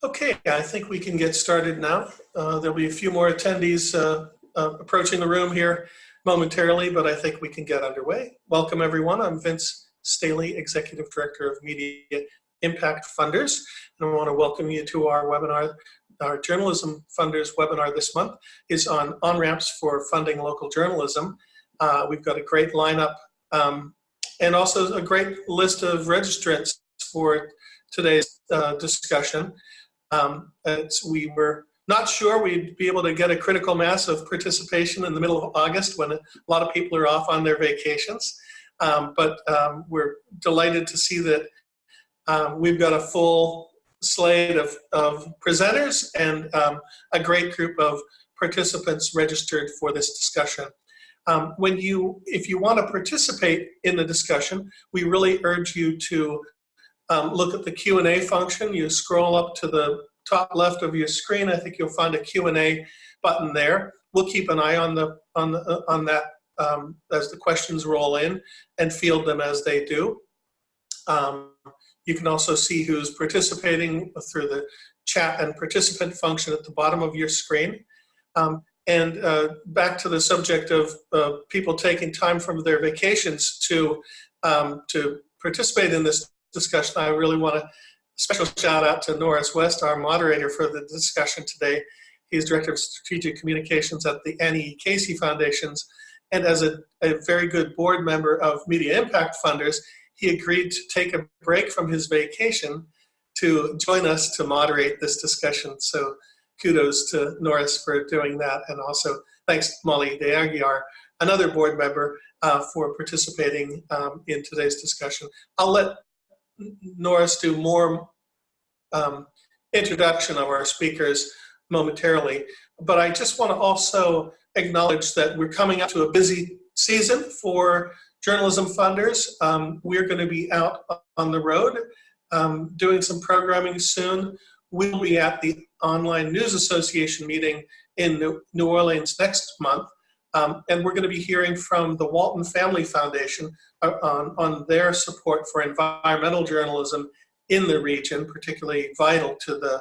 Okay, I think we can get started now. There'll be a few more attendees approaching the room here momentarily, but I think we can get underway. Welcome, everyone. I'm Vince Staley, Executive Director of Media Impact Funders, and I want to welcome you to our webinar. Our Journalism Funders webinar this month is on on-ramps for funding local journalism. We've got a great lineup and also a great list of registrants for today's discussion. We were not sure we'd be able to get a critical mass of participation in the middle of August when a lot of people are off on their vacations. But we're delighted to see that we've got a full slate of presenters and a great group of participants registered for this discussion. If you want to participate in the discussion, we really urge you to look at the Q&A function. You scroll up to the top left of your screen. I think you'll find a Q&A button there. We'll keep an eye on that as the questions roll in and field them as they do. You can also see who's participating through the chat and participant function at the bottom of your screen. Back to the subject of people taking time from their vacations to participate in this discussion, I really want to special shout out to Norris West, our moderator for the discussion today. He's Director of Strategic Communications at the Annie E. Casey Foundations, and as a very good board member of Media Impact Funders, he agreed to take a break from his vacation to join us to moderate this discussion. So kudos to Norris for doing that, and also thanks Molly DeAguiar, another board member, for participating in today's discussion. I'll let Norris do more introduction of our speakers momentarily, but I just want to also acknowledge that we're coming up to a busy season for journalism funders. We're going to be out on the road doing some programming soon. We'll be at the Online News Association meeting in New Orleans next month, and we're going to be hearing from the Walton Family Foundation on their support for environmental journalism in the region, particularly vital to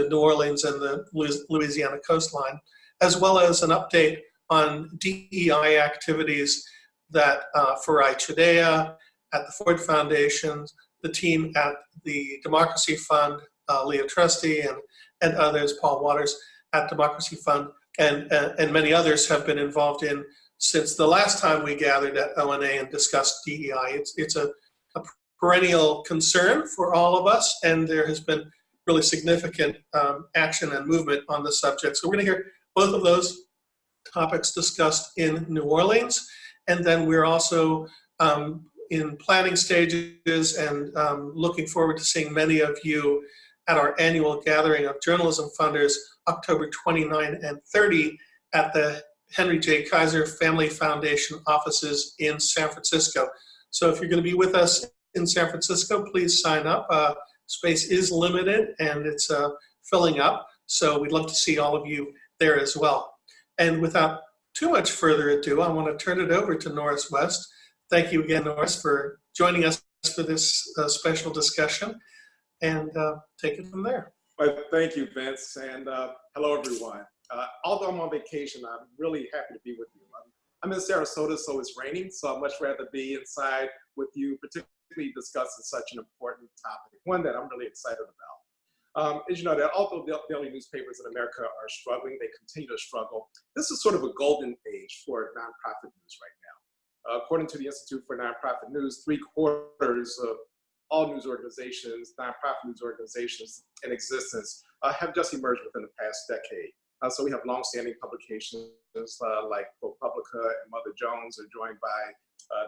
New Orleans and the Louisiana coastline, as well as an update on DEI activities that for ICHEDEA, at the Ford Foundation, the team at the Democracy Fund, Leah Trusty and others, Paul Waters at Democracy Fund, and many others have been involved in since the last time we gathered at ONA and discussed DEI. It's a perennial concern for all of us, and there has been really significant action and movement on the subject. So we're going to hear both of those topics discussed in New Orleans, and then we're also in planning stages and looking forward to seeing many of you at our annual gathering of journalism funders, October 29 and 30 at the Henry J. Kaiser Family Foundation offices in San Francisco. So if you're going to be with us in San Francisco, please sign up. Space is limited and it's filling up, so we'd love to see all of you there as well. And without too much further ado, I want to turn it over to Norris West. Thank you again, Norris, for joining us for this special discussion, and take it from there. Well, thank you, Vince, and hello, everyone. Although I'm on vacation, I'm really happy to be with you. I'm in Sarasota, so it's raining, so I'd much rather be inside with you, particularly discussing such an important topic, one that I'm really excited about. As you know, that although daily newspapers in America are struggling, they continue to struggle. This is sort of a golden age for nonprofit news right now. According to the Institute for Nonprofit News, 3/4 of all news organizations, nonprofit news organizations in existence, have just emerged within the past decade. So we have longstanding publications like ProPublica and Mother Jones, are joined by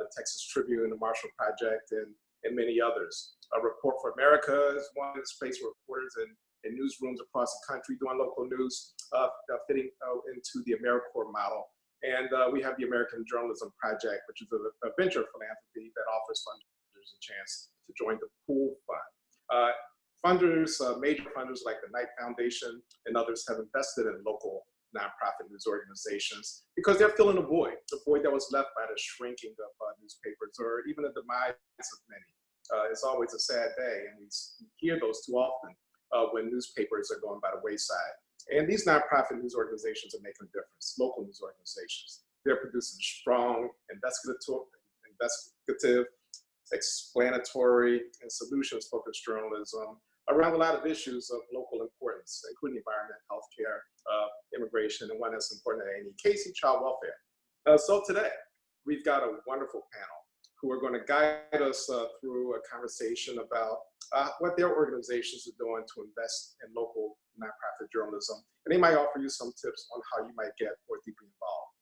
the Texas Tribune, the Marshall Project, and many others. Report for America is one space where reporters in newsrooms across the country doing local news, fitting into the AmeriCorps model. And we have the American Journalism Project, which is a venture philanthropy that offers funders a chance to join the pool fund. Funders, major funders like the Knight Foundation and others have invested in local nonprofit news organizations because they're filling a void that was left by the shrinking of newspapers or even the demise of many. It's always a sad day, and we hear those too often. when newspapers are going by the wayside. And these nonprofit news organizations are making a difference, local news organizations. They're producing strong, investigative, explanatory, and solutions-focused journalism around a lot of issues of local importance, including environment, healthcare, immigration, and one that's important at any Casey, child welfare. So today, we've got a wonderful panel who are going to guide us through a conversation about what their organizations are doing to invest in local nonprofit journalism. And they might offer you some tips on how you might get more deeply involved.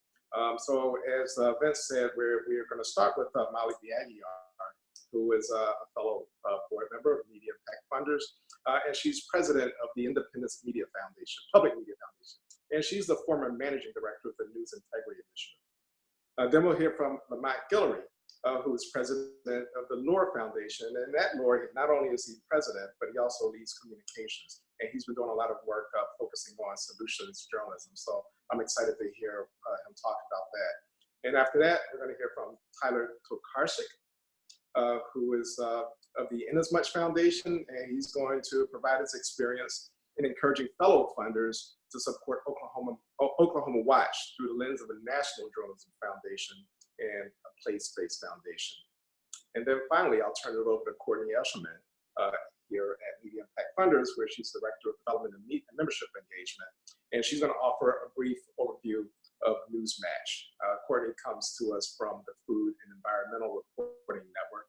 So as Vince said, we're going to start with Molly Biagiar, who is a fellow board member of Media Impact Funders, and she's president of the Independence Media Foundation, Public Media Foundation, and she's the former managing director of the News Integrity Initiative. Then we'll hear from Lamont Guillory, who is president of the NOR Foundation, and at NOR, not only is he president, but he also leads communications, and he's been doing a lot of work focusing on solutions journalism, so I'm excited to hear him talk about that. And after that, we're going to hear from Tyler Tokarczyk, who is of the Inasmuch Foundation, and he's going to provide his experience in encouraging fellow funders to support Oklahoma Watch through the lens of a National Journalism Foundation and a place-based foundation. And then finally, I'll turn it over to Courtney Eshelman here at Media Impact Funders, where she's Director of Development and Membership Engagement. And she's going to offer a brief overview of Newsmatch. Courtney comes to us from the Food and Environmental Reporting Network,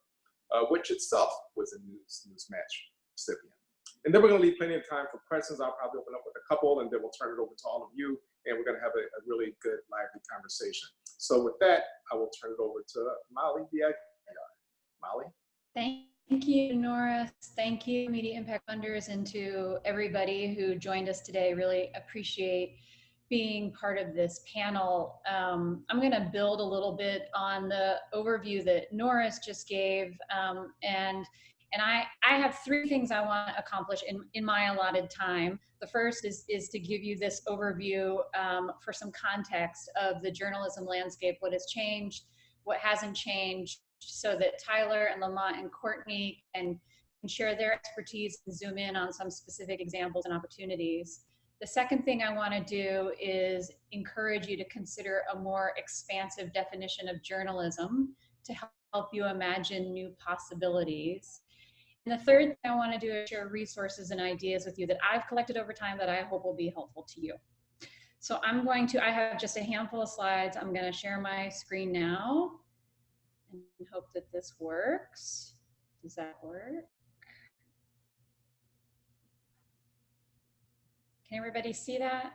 which itself was a Newsmatch recipient. And then we're going to leave plenty of time for questions. I'll probably open up with a couple, and then we'll turn it over to all of you, and we're going to have a really good, lively conversation. So with that, I will turn it over to Molly Biagiar. Molly? Thank you, Norris. Thank you, Media Impact Funders, and to everybody who joined us today. Really appreciate being part of this panel. I'm going to build a little bit on the overview that Norris just gave, and I have three things I want to accomplish in my allotted time. The first is to give you this overview for some context of the journalism landscape, what has changed, what hasn't changed, so that Tyler and Lamont and Courtney can share their expertise and zoom in on some specific examples and opportunities. The second thing I want to do is encourage you to consider a more expansive definition of journalism to help you imagine new possibilities. And the third thing I want to do is share resources and ideas with you that I've collected over time that I hope will be helpful to you. So I have just a handful of slides. I'm going to share my screen now and hope that this works. Does that work? Can everybody see that?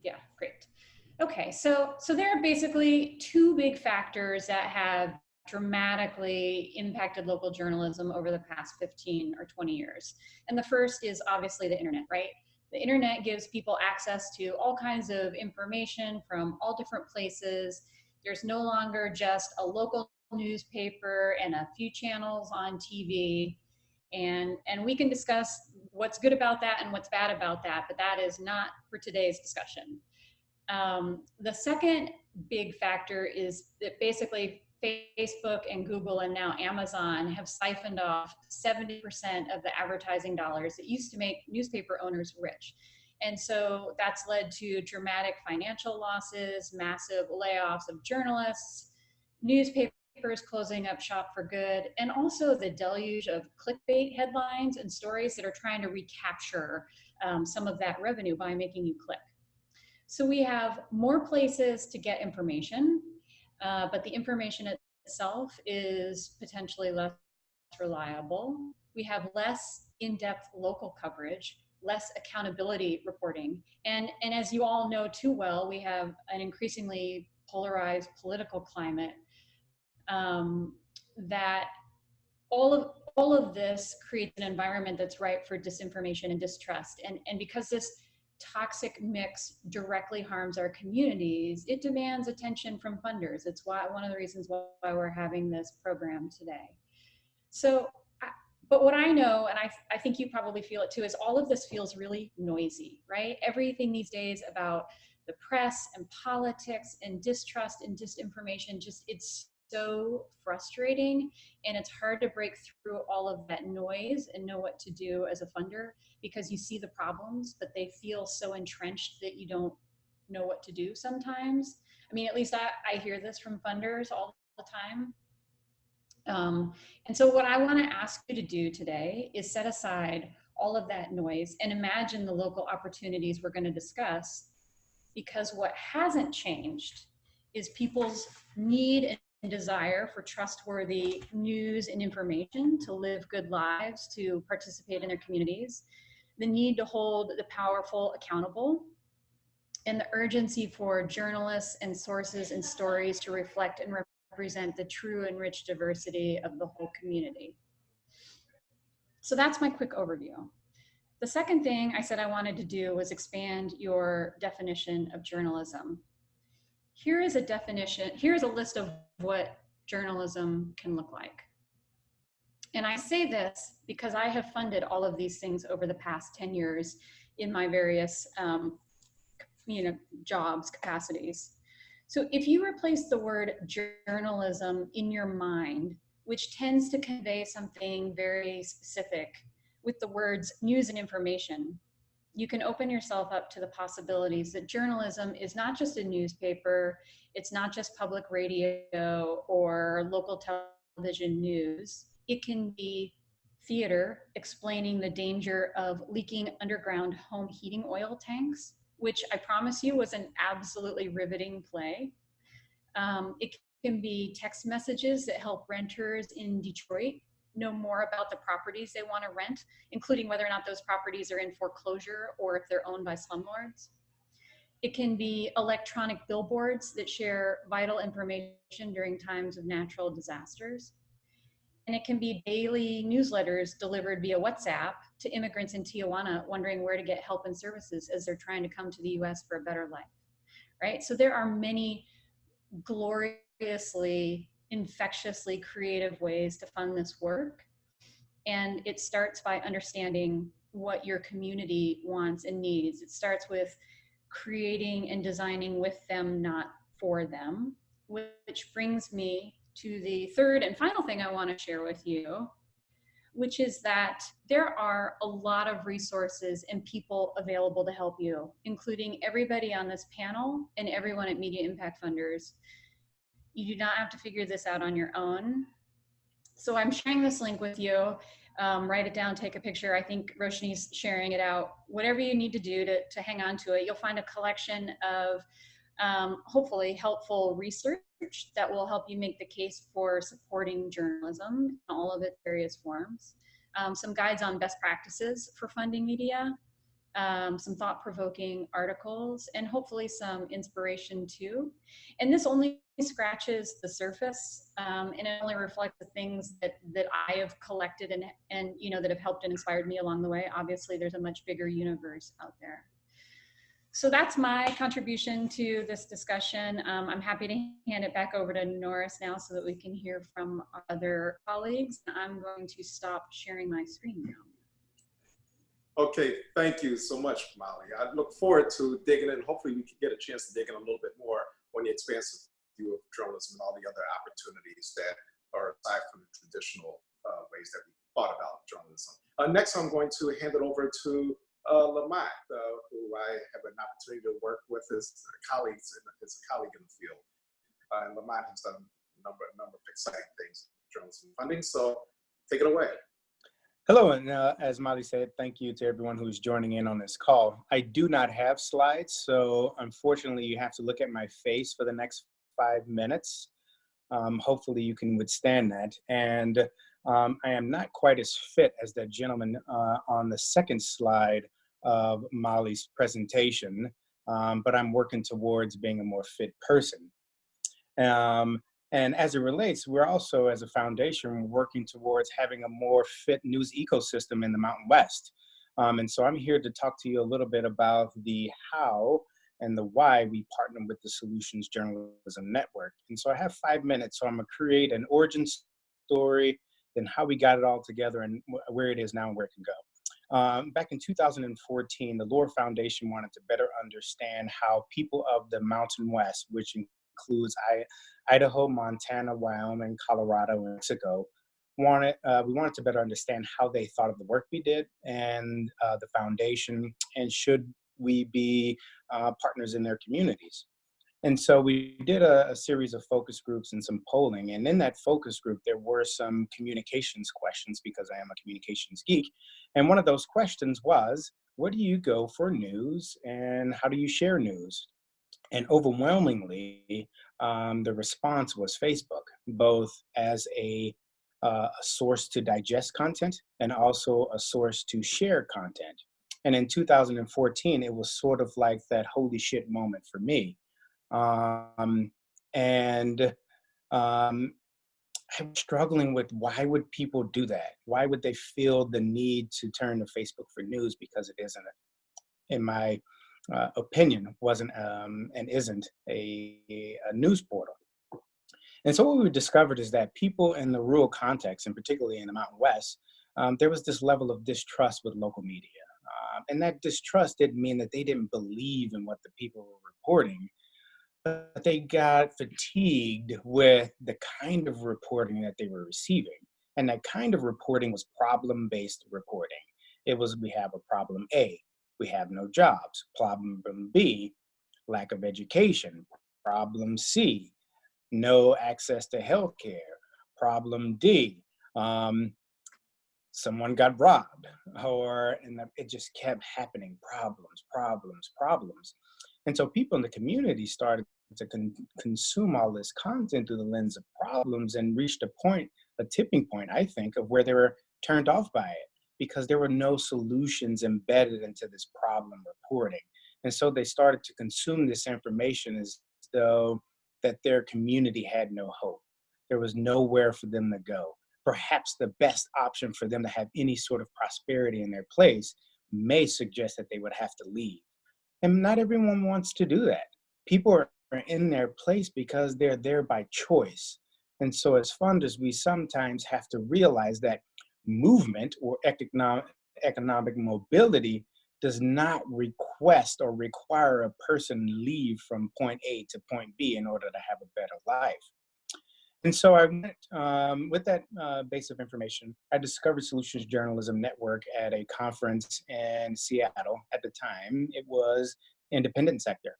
Yeah, great. Okay, so there are basically two big factors that have dramatically impacted local journalism over the past 15 or 20 years. And the first is obviously the internet, right? The internet gives people access to all kinds of information from all different places. There's no longer just a local newspaper and a few channels on TV. And we can discuss what's good about that and what's bad about that, but that is not for today's discussion. The second big factor is that basically Facebook and Google and now Amazon have siphoned off 70% of the advertising dollars that used to make newspaper owners rich. And so that's led to dramatic financial losses, massive layoffs of journalists, newspapers closing up shop for good, and also the deluge of clickbait headlines and stories that are trying to recapture some of that revenue by making you click. So we have more places to get information, but the information itself is potentially less reliable. We have less in-depth local coverage, less accountability reporting. And as you all know too well, we have an increasingly polarized political climate that all of this creates an environment that's ripe for disinformation and distrust. And because this toxic mix directly harms our communities, it demands attention from funders. It's one of the reasons why we're having this program today. So, but what I know, and I think you probably feel it too, is all of this feels really noisy, right? Everything these days about the press and politics and distrust and disinformation, it's so frustrating, and it's hard to break through all of that noise and know what to do as a funder, because you see the problems, but they feel so entrenched that you don't know what to do sometimes. I mean, at least I hear this from funders all the time. And so what I want to ask you to do today is set aside all of that noise and imagine the local opportunities we're going to discuss, because what hasn't changed is people's need and desire for trustworthy news and information to live good lives, to participate in their communities, the need to hold the powerful accountable, and the urgency for journalists and sources and stories to reflect and represent the true and rich diversity of the whole community. So that's my quick overview. The second thing I said I wanted to do was expand your definition of journalism. Here is a definition, here's a list of what journalism can look like. And I say this because I have funded all of these things over the past 10 years in my various jobs, capacities. So if you replace the word journalism in your mind, which tends to convey something very specific, with the words news and information, you can open yourself up to the possibilities that journalism is not just a newspaper, it's not just public radio or local television news. It can be theater explaining the danger of leaking underground home heating oil tanks, which I promise you was an absolutely riveting play. It can be text messages that help renters in Detroit know more about the properties they want to rent, including whether or not those properties are in foreclosure or if they're owned by slumlords. It can be electronic billboards that share vital information during times of natural disasters. And it can be daily newsletters delivered via WhatsApp to immigrants in Tijuana wondering where to get help and services as they're trying to come to the US for a better life, right? So there are many gloriously, infectiously creative ways to fund this work. And it starts by understanding what your community wants and needs. It starts with creating and designing with them, not for them, which brings me to the third and final thing I want to share with you, which is that there are a lot of resources and people available to help you, including everybody on this panel and everyone at Media Impact Funders. You do not have to figure this out on your own. So I'm sharing this link with you. Write it down, take a picture. I think Roshni's sharing it out. Whatever you need to do to hang on to it, you'll find a collection of hopefully helpful research that will help you make the case for supporting journalism in all of its various forms. Some guides on best practices for funding media, some thought-provoking articles, and hopefully some inspiration too. And this only scratches the surface, and it only reflects the things that I have collected and that have helped and inspired me along the way. Obviously, there's a much bigger universe out there. So that's my contribution to this discussion. I'm happy to hand it back over to Norris now so that we can hear from our other colleagues. I'm going to stop sharing my screen now. Okay, thank you so much, Molly. I look forward to digging in. Hopefully we can get a chance to dig in a little bit more on the expansive view of journalism and all the other opportunities that are aside from the traditional ways that we thought about journalism. Next, I'm going to hand it over to Lamont, who I have an opportunity to work with as a colleague in the field. And Lamont has done a number of exciting things in journalism funding, so take it away. Hello, and as Molly said, thank you to everyone who's joining in on this call. I do not have slides, so unfortunately you have to look at my face for the next 5 minutes. Hopefully you can withstand that. And I am not quite as fit as that gentleman on the second slide of Molly's presentation, but I'm working towards being a more fit person. And as it relates, we're also, as a foundation, working towards having a more fit news ecosystem in the Mountain West. And so I'm here to talk to you a little bit about the how and the why we partner with the Solutions Journalism Network. And so I have 5 minutes, so I'm gonna create an origin story, then how we got it all together and where it is now and where it can go. Back in 2014, the Lohr Foundation wanted to better understand how people of the Mountain West, which includes Idaho, Montana, Wyoming, Colorado, and Mexico. We wanted to better understand how they thought of the work we did and the foundation, and should we be partners in their communities. And so we did a series of focus groups and some polling. And in that focus group, there were some communications questions because I am a communications geek. And one of those questions was, where do you go for news and how do you share news? And overwhelmingly, the response was Facebook, both as a source to digest content and also a source to share content. And in 2014, it was sort of like that holy shit moment for me. Um, and um, I'm struggling with, why would people do that? Why would they feel the need to turn to Facebook for news? Because it isn't, in my opinion, wasn't and isn't a news portal. And so what we discovered is that people in the rural context, and particularly in the Mountain West, there was this level of distrust with local media. And that distrust didn't mean that they didn't believe in what the people were reporting, but they got fatigued with the kind of reporting that they were receiving. And that kind of reporting was problem-based reporting. It was, we have a problem A, we have no jobs. Problem B, lack of education. Problem C, no access to healthcare. Problem D, someone got robbed, and it just kept happening. Problems, problems, problems. And so people in the community started to consume all this content through the lens of problems, and reached a tipping point, I think, of where they were turned off by it because there were no solutions embedded into this problem reporting. And so they started to consume this information as though that their community had no hope. There was nowhere for them to go. Perhaps the best option for them to have any sort of prosperity in their place may suggest that they would have to leave. And not everyone wants to do that. People are in their place because they're there by choice. And so as funders, we sometimes have to realize that movement or economic mobility does not request or require a person leave from point A to point B in order to have a better life. And so I went, with that base of information, I discovered Solutions Journalism Network at a conference in Seattle. At the time, it was Independent Sector.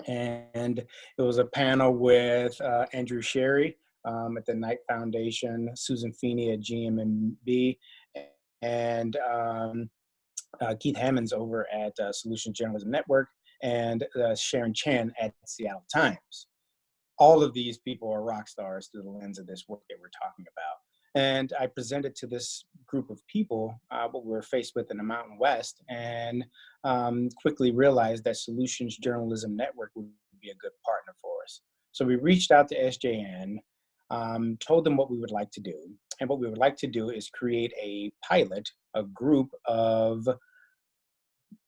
And it was a panel with Andrew Sherry at the Knight Foundation, Susan Feeney at GMMB, and Keith Hammonds over at Solutions Journalism Network, and Sharon Chan at Seattle Times. All of these people are rock stars through the lens of this work that we're talking about. And I presented to this group of people what we were faced with in the Mountain West, and quickly realized that Solutions Journalism Network would be a good partner for us. So we reached out to SJN, told them what we would like to do. And what we would like to do is create a pilot, a group of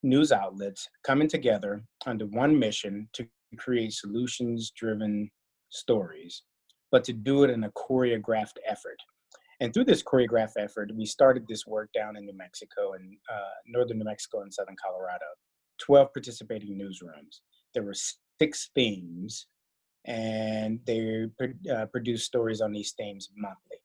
news outlets coming together under one mission to create solutions-driven stories, but to do it in a choreographed effort. And through this choreographed effort, we started this work down in New Mexico, and northern New Mexico and southern Colorado, 12 participating newsrooms. There were 6 themes, and they produced stories on these themes monthly.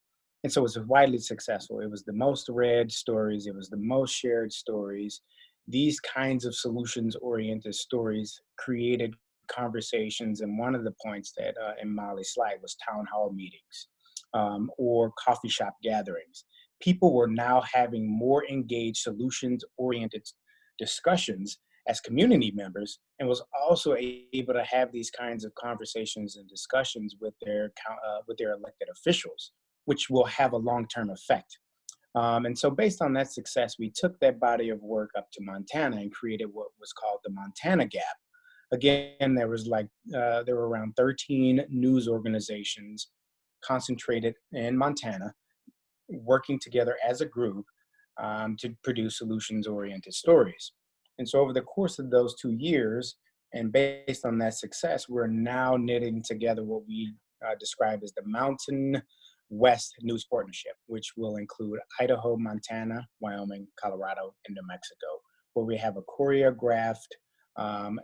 And so it was widely successful. It was the most read stories. It was the most shared stories. These kinds of solutions-oriented stories created conversations. And one of the points that in Molly's slide was town hall meetings or coffee shop gatherings. People were now having more engaged solutions-oriented discussions as community members, and was also able to have these kinds of conversations and discussions with their elected officials, which will have a long-term effect. And so based on that success, we took that body of work up to Montana and created what was called the Montana Gap. Again, there were around 13 news organizations concentrated in Montana, working together as a group to produce solutions-oriented stories. And so over the course of those 2 years, and based on that success, we're now knitting together what we describe as the Mountain West News Partnership, which will include Idaho, Montana, Wyoming, Colorado, and New Mexico, where we have a choreographed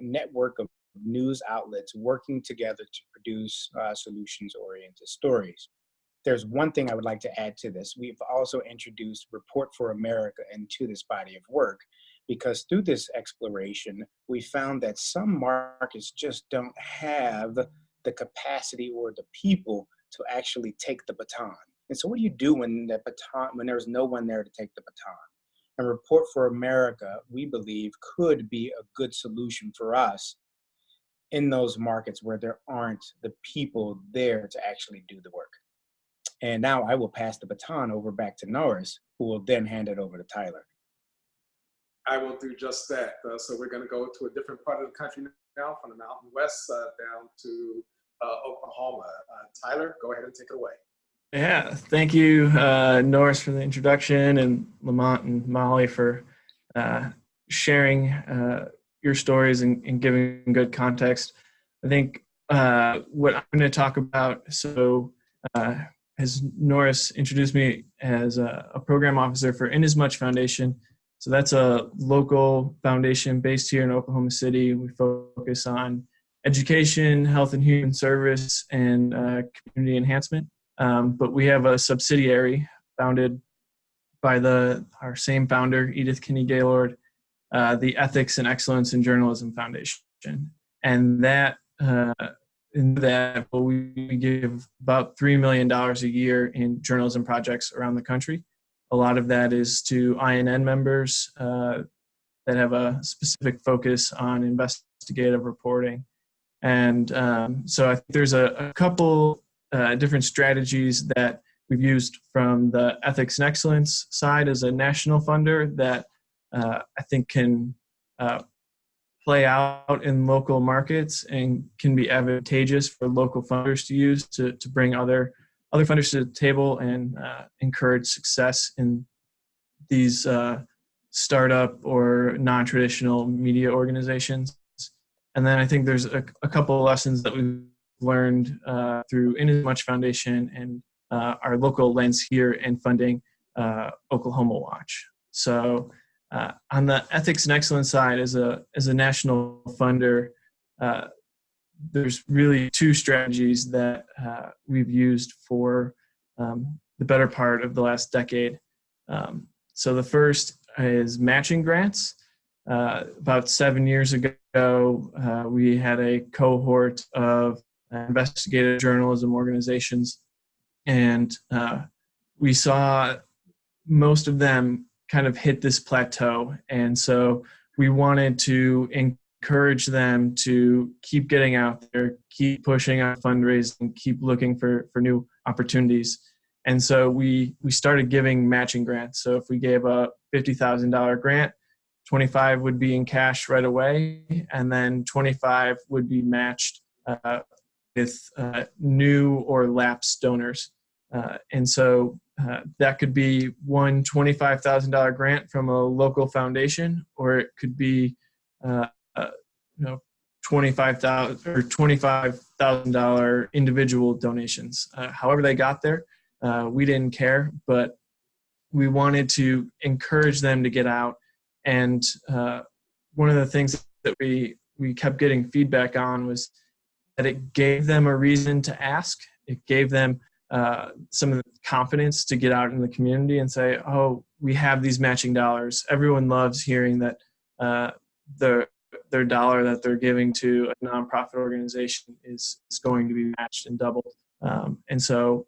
network of news outlets working together to produce solutions-oriented stories. There's one thing I would like to add to this. We've also introduced Report for America into this body of work, because through this exploration, we found that some markets just don't have the capacity or the people to actually take the baton. And so what do you do when there's no one there to take the baton? And Report for America, we believe, could be a good solution for us in those markets where there aren't the people there to actually do the work. And now I will pass the baton over back to Norris, who will then hand it over to Tyler. I will do just that. So we're going to go to a different part of the country now, from the Mountain West down to Oklahoma. Tyler, go ahead and take it away. Yeah, thank you, Norris, for the introduction, and Lamont and Molly for sharing your stories and giving good context. I think what I'm going to talk about, as Norris introduced me as a program officer for Inasmuch Foundation. So that's a local foundation based here in Oklahoma City. We focus on education, health and human service, and community enhancement. But we have a subsidiary founded by our same founder, Edith Kinney Gaylord, the Ethics and Excellence in Journalism Foundation. And we give about $3 million a year in journalism projects around the country. A lot of that is to INN members that have a specific focus on investigative reporting. And so I think there's a couple different strategies that we've used from the Ethics and Excellence side as a national funder that I think can play out in local markets and can be advantageous for local funders to use to bring other funders to the table and encourage success in these startup or non-traditional media organizations. And then I think there's a couple of lessons that we've learned through Inasmuch Foundation and our local lens here in funding Oklahoma Watch. So on the Ethics and Excellence side, as a national funder, there's really two strategies that we've used for the better part of the last decade. So the first is matching grants. About 7 years ago, we had a cohort of investigative journalism organizations, and we saw most of them kind of hit this plateau. And so we wanted to encourage them to keep getting out there, keep pushing on fundraising, keep looking for new opportunities. And so we started giving matching grants. So if we gave a $50,000 grant, 25 would be in cash right away, and then 25 would be matched with new or lapsed donors. And so that could be one $25,000 grant from a local foundation, or it could be $25,000 or $25,000 individual donations. However they got there, we didn't care, but we wanted to encourage them to get out. And one of the things that we kept getting feedback on was that it gave them a reason to ask. It gave them some of the confidence to get out in the community and say, oh, we have these matching dollars. Everyone loves hearing that their dollar that they're giving to a nonprofit organization is going to be matched and doubled. And so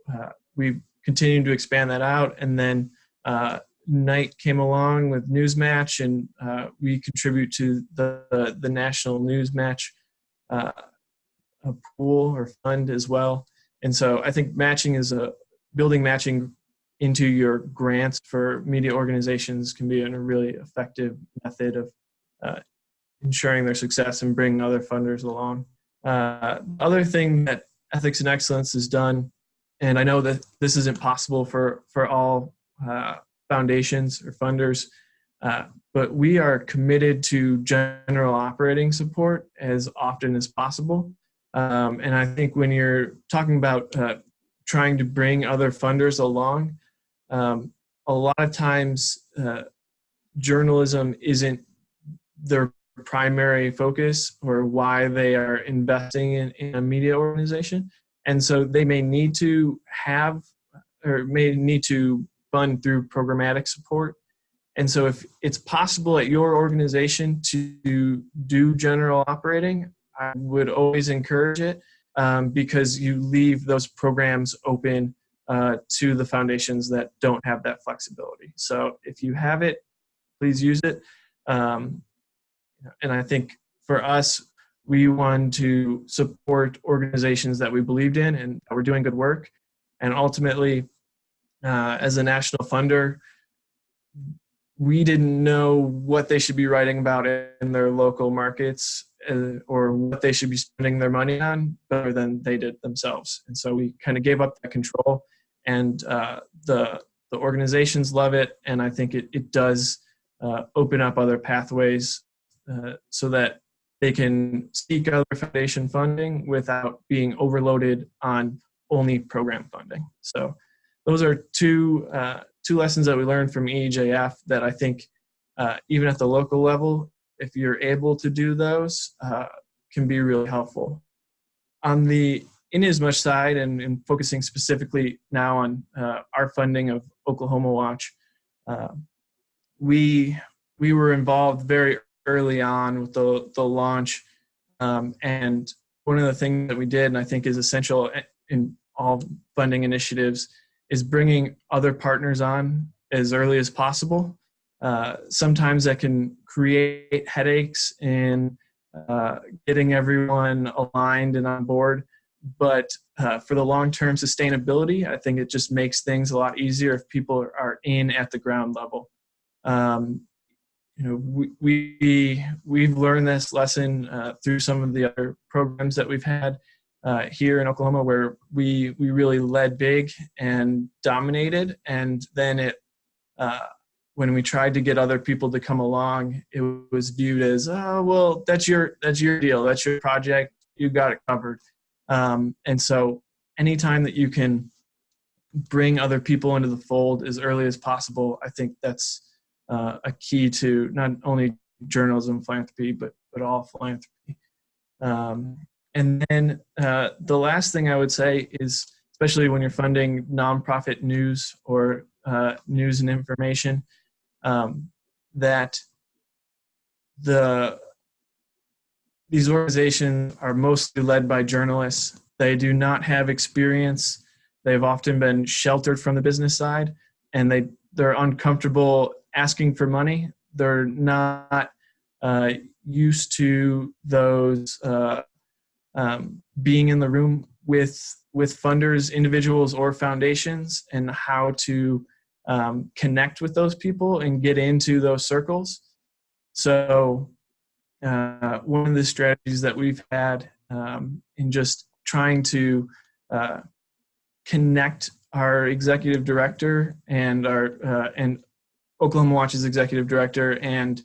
we've continued to expand that out. And then Knight came along with Newsmatch, and we contribute to the National Newsmatch a pool or fund as well. And so I think matching is building matching into your grants for media organizations can be a really effective method of ensuring their success and bringing other funders along. Other thing that Ethics and Excellence has done, and I know that this isn't possible for all foundations or funders, but we are committed to general operating support as often as possible. And I think when you're talking about trying to bring other funders along, a lot of times journalism isn't their primary focus or why they are investing in a media organization. And so they may need to have or may need to fund through programmatic support. And so if it's possible at your organization to do general operating, I would always encourage it because you leave those programs open to the foundations that don't have that flexibility. So if you have it, please use it. And I think for us, we want to support organizations that we believed in and that were doing good work. And ultimately, as a national funder, we didn't know what they should be writing about in their local markets or what they should be spending their money on better than they did themselves. And so we kind of gave up that control, and the organizations love it. And I think it does open up other pathways so that they can seek other foundation funding without being overloaded on only program funding. So those are two lessons that we learned from EEJF that I think even at the local level, if you're able to do those, can be really helpful. On the Inasmuch side, and focusing specifically now on our funding of Oklahoma Watch, we were involved very early on with the launch, and one of the things that we did, and I think is essential in all funding initiatives, is bringing other partners on as early as possible. Sometimes that can create headaches in getting everyone aligned and on board. But for the long-term sustainability, I think it just makes things a lot easier if people are in at the ground level. We've learned this lesson through some of the other programs that we've had here in Oklahoma, where we really led big and dominated, and then when we tried to get other people to come along, it was viewed as, oh, well, that's your deal, that's your project, you got it covered. And so anytime that you can bring other people into the fold as early as possible, I think that's a key to not only journalism philanthropy, but all philanthropy. And then the last thing I would say is, especially when you're funding nonprofit news or news and information, that these organizations are mostly led by journalists. They do not have experience. They've often been sheltered from the business side, and they're uncomfortable asking for money. They're not used to those being in the room with funders, individuals, or foundations, and how to connect with those people and get into those circles. So one of the strategies that we've had in just trying to connect our executive director and and Oklahoma Watch's executive director and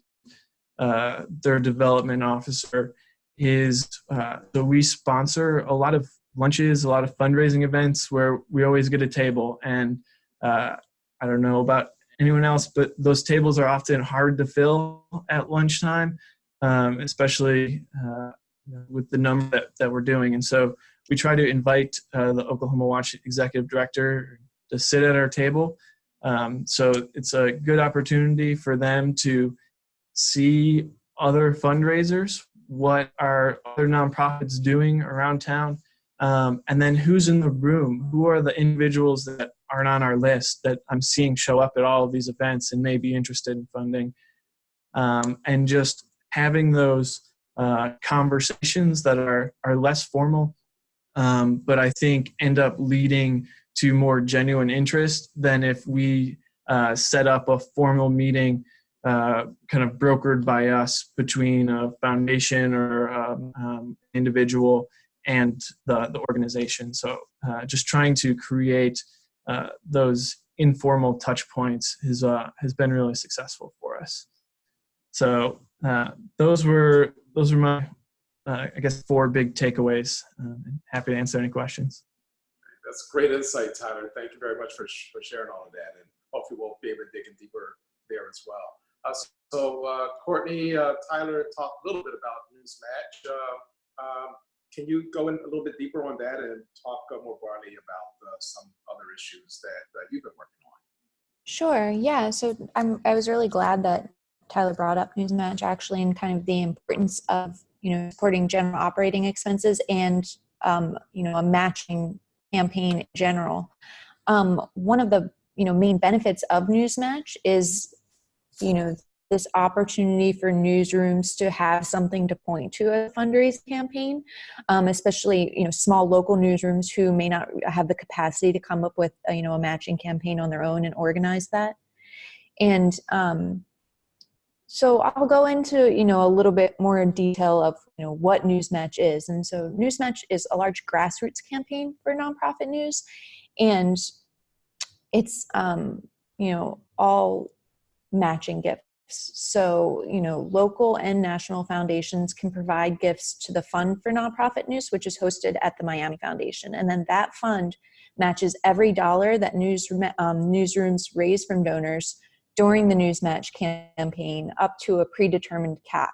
their development officer is so we sponsor a lot of lunches, a lot of fundraising events where we always get a table. And I don't know about anyone else, but those tables are often hard to fill at lunchtime, especially with the number that we're doing. And so we try to invite the Oklahoma Watch executive director to sit at our table. So it's a good opportunity for them to see other fundraisers, what are other nonprofits doing around town, and then who's in the room, who are the individuals that aren't on our list that I'm seeing show up at all of these events and may be interested in funding, and just having those conversations that are less formal, but I think end up leading to more genuine interest than if we set up a formal meeting kind of brokered by us between a foundation or individual and the organization. So just trying to create those informal touch points has been really successful for us. So those were my I guess 4 big takeaways. Happy to answer any questions. That's great insight, Tyler. Thank you very much for sharing all of that, and hopefully we'll be able to dig in deeper there as well. Courtney, Tyler talked a little bit about Newsmatch. Can you go in a little bit deeper on that and talk more broadly about some other issues that you've been working on? Sure. Yeah. So I was really glad that Tyler brought up Newsmatch actually, and kind of the importance of, supporting general operating expenses and, a matching campaign in general. One of the, main benefits of Newsmatch is, this opportunity for newsrooms to have something to point to a fundraising campaign, especially, small local newsrooms who may not have the capacity to come up with, a matching campaign on their own and organize that. And so I'll go into, a little bit more in detail of, what Newsmatch is. And so Newsmatch is a large grassroots campaign for nonprofit news. And it's, all matching gifts. So, local and national foundations can provide gifts to the Fund for Nonprofit News, which is hosted at the Miami Foundation. And then that fund matches every dollar that newsrooms raise from donors during the Newsmatch campaign up to a predetermined cap.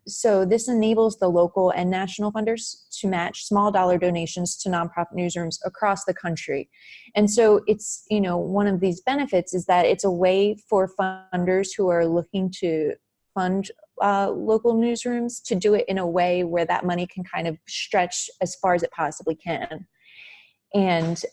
So this enables the local and national funders to match small dollar donations to nonprofit newsrooms across the country. And so it's, one of these benefits is that it's a way for funders who are looking to fund local newsrooms to do it in a way where that money can kind of stretch as far as it possibly can. And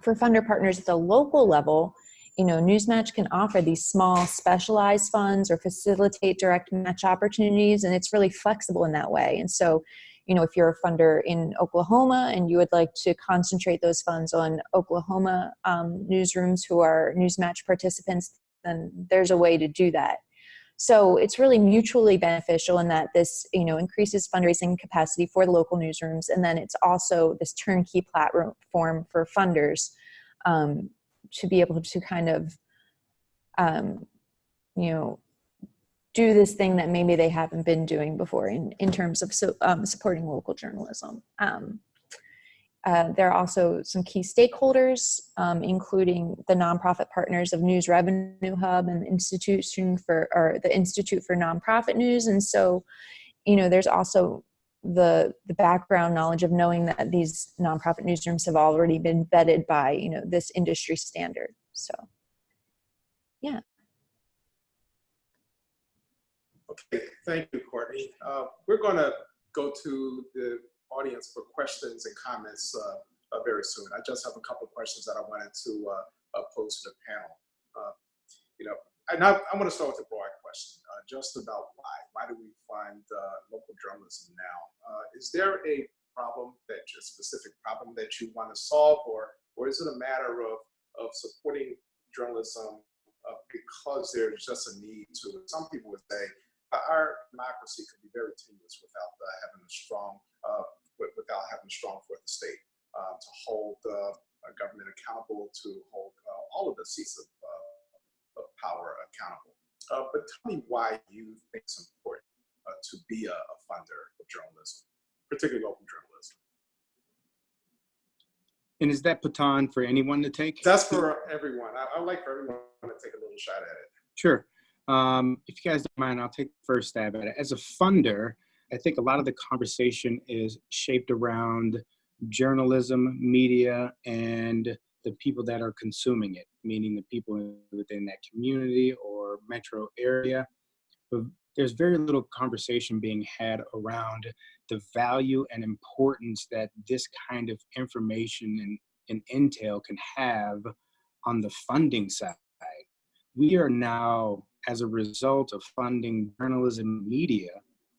for funder partners at the local level, Newsmatch can offer these small specialized funds or facilitate direct match opportunities, and it's really flexible in that way. And so, if you're a funder in Oklahoma and you would like to concentrate those funds on Oklahoma newsrooms who are Newsmatch participants, then there's a way to do that. So it's really mutually beneficial in that this, increases fundraising capacity for the local newsrooms, and then it's also this turnkey platform for funders to be able to kind of, do this thing that maybe they haven't been doing before in terms of supporting local journalism. There are also some key stakeholders, including the nonprofit partners of News Revenue Hub and the Institute for Nonprofit News. And so, there's also the background knowledge of knowing that these nonprofit newsrooms have already been vetted by, this industry standard. So, yeah. Okay, thank you, Courtney. We're going to go to the audience for questions and comments very soon. I just have a couple of questions that I wanted to pose to the panel. And I want to start with a broad question, just about why. Why do we fund local journalism now? Is there a specific problem that you want to solve, or is it a matter of supporting journalism because there's just a need to? Some people would say our democracy could be very tenuous without having a strong fourth estate to hold government accountable, to hold all of the seats of power accountable. But tell me why you think it's important to be a funder of journalism, particularly local journalism. And is that baton for anyone to take? That's for everyone. I would like for everyone to take a little shot at it. Sure. If you guys don't mind, I'll take the first stab at it. As a funder, I think a lot of the conversation is shaped around journalism, media, and the people that are consuming it, meaning the people within that community or metro area. But there's very little conversation being had around the value and importance that this kind of information and intel can have on the funding side. We are now, as a result of funding journalism media,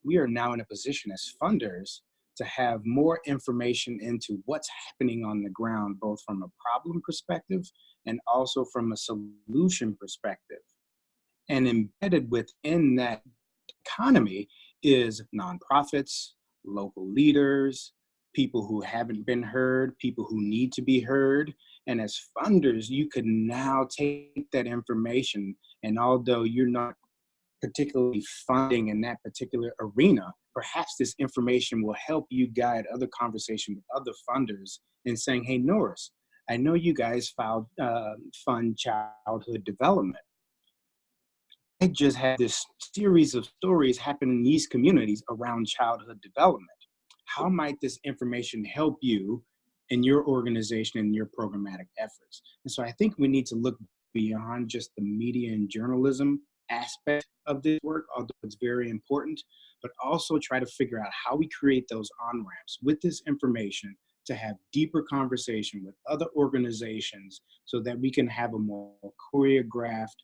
we are now in a position as funders to have more information into what's happening on the ground, both from a problem perspective and also from a solution perspective. And embedded within that economy is nonprofits, local leaders, people who haven't been heard, people who need to be heard. And as funders, you can now take that information, and although you're not particularly funding in that particular arena, perhaps this information will help you guide other conversation with other funders in saying, hey, Norris, I know you guys fund childhood development. just had this series of stories happen in these communities around childhood development. How might this information help you in your organization and your programmatic efforts? And so I think we need to look beyond just the media and journalism aspect of this work, although it's very important, but also try to figure out how we create those on-ramps with this information to have deeper conversation with other organizations so that we can have a more choreographed,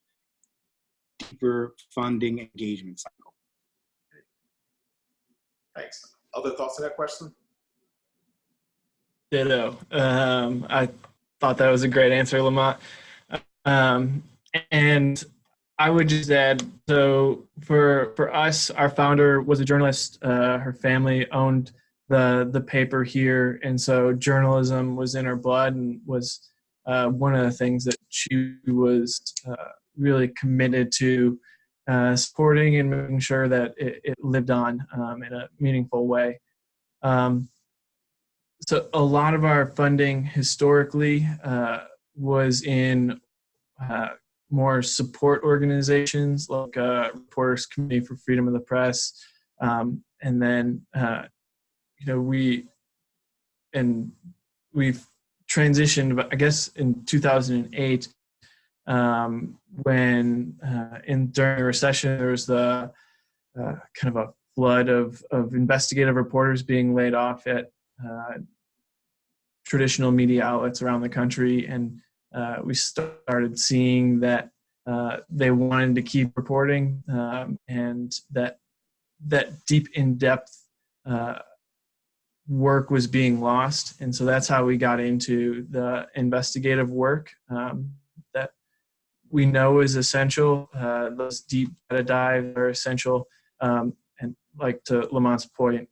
deeper funding engagement cycle. Thanks. Other thoughts on that question? Ditto. I thought that was a great answer, Lamont. And I would just add, so for us, our founder was a journalist. Her family owned the paper here, and so journalism was in her blood and was one of the things that she was really committed to supporting and making sure that it lived on in a meaningful way. So a lot of our funding historically was in more support organizations like Reporters Committee for Freedom of the Press, and then we've transitioned, I guess, in 2008 when during the recession there was the kind of a flood of investigative reporters being laid off at traditional media outlets around the country, and we started seeing that they wanted to keep reporting, and that deep in-depth work was being lost. And so that's how we got into the investigative work that we know is essential. Those deep data dives are essential. And like to Lamont's point,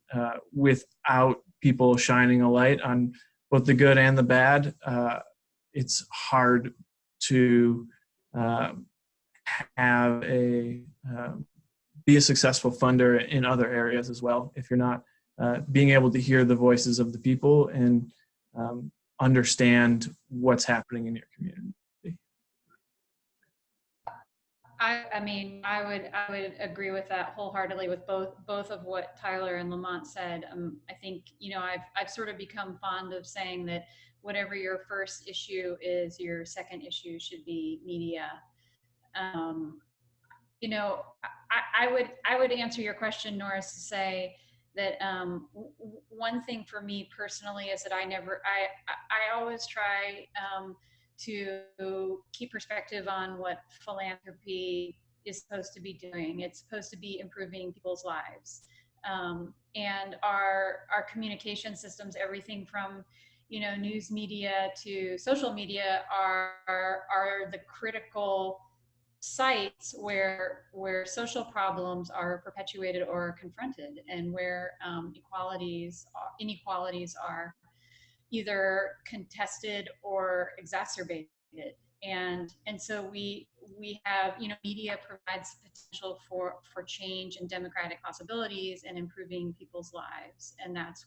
without people shining a light on both the good and the bad, it's hard to have be a successful funder in other areas as well if you're not being able to hear the voices of the people and understand what's happening in your community. I mean, I would agree with that wholeheartedly with both of what Tyler and Lamont said. I think, I've sort of become fond of saying that whatever your first issue is, your second issue should be media. I would answer your question, Norris, to say that one thing for me personally is that I always try to keep perspective on what philanthropy is supposed to be doing. It's supposed to be improving people's lives. And our communication systems, everything from news media to social media are the critical sites where social problems are perpetuated or confronted, and where inequalities are either contested or exacerbated. And so we have, media provides potential for change and democratic possibilities and improving people's lives. And that's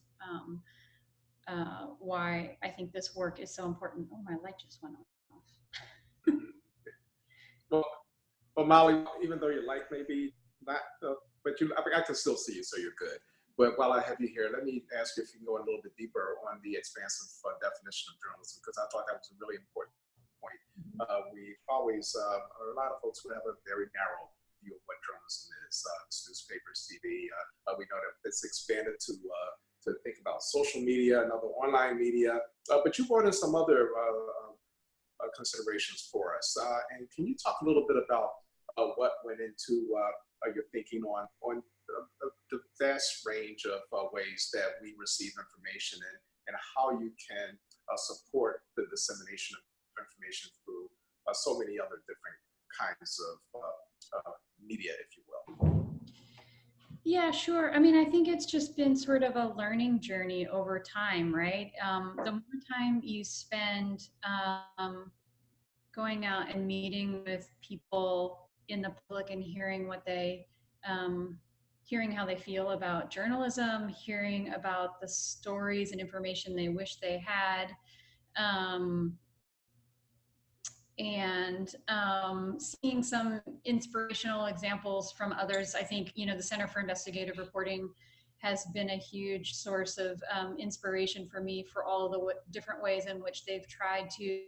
why I think this work is so important. Oh, my light just went off. Well, Molly, even though your light may be not, but I can still see you, so you're good. But while I have you here, let me ask you if you can go a little bit deeper on the expansive definition of journalism, because I thought that was a really important point. We always, a lot of folks would have a very narrow view of what journalism is. It's newspapers, TV. We know that it's expanded to think about social media and other online media. But you brought in some other considerations for us. And can you talk a little bit about what went into your thinking on the vast range of ways that we receive information, and how you can support the dissemination of information through so many other different kinds of media, if you will? Yeah, sure. I mean, I think it's just been sort of a learning journey over time, right? The more time you spend going out and meeting with people in the public and hearing what hearing how they feel about journalism, hearing about the stories and information they wish they had, and seeing some inspirational examples from others. I think, you know, the Center for Investigative Reporting has been a huge source of inspiration for me for all of the different ways in which they've tried to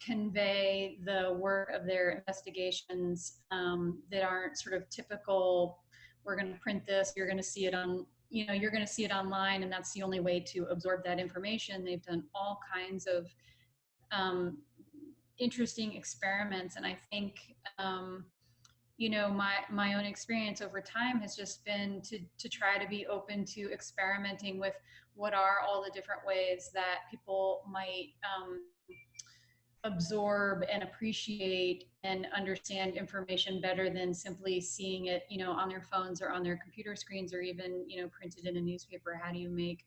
convey the work of their investigations that aren't sort of typical, we're going to print this, you're going to see it on, you know, you're going to see it online, and that's the only way to absorb that information. They've done all kinds of interesting experiments, and I think you know, my own experience over time has just been to try to be open to experimenting with what are all the different ways that people might absorb and appreciate and understand information better than simply seeing it, you know, on their phones or on their computer screens, or even, you know, printed in a newspaper. How do you make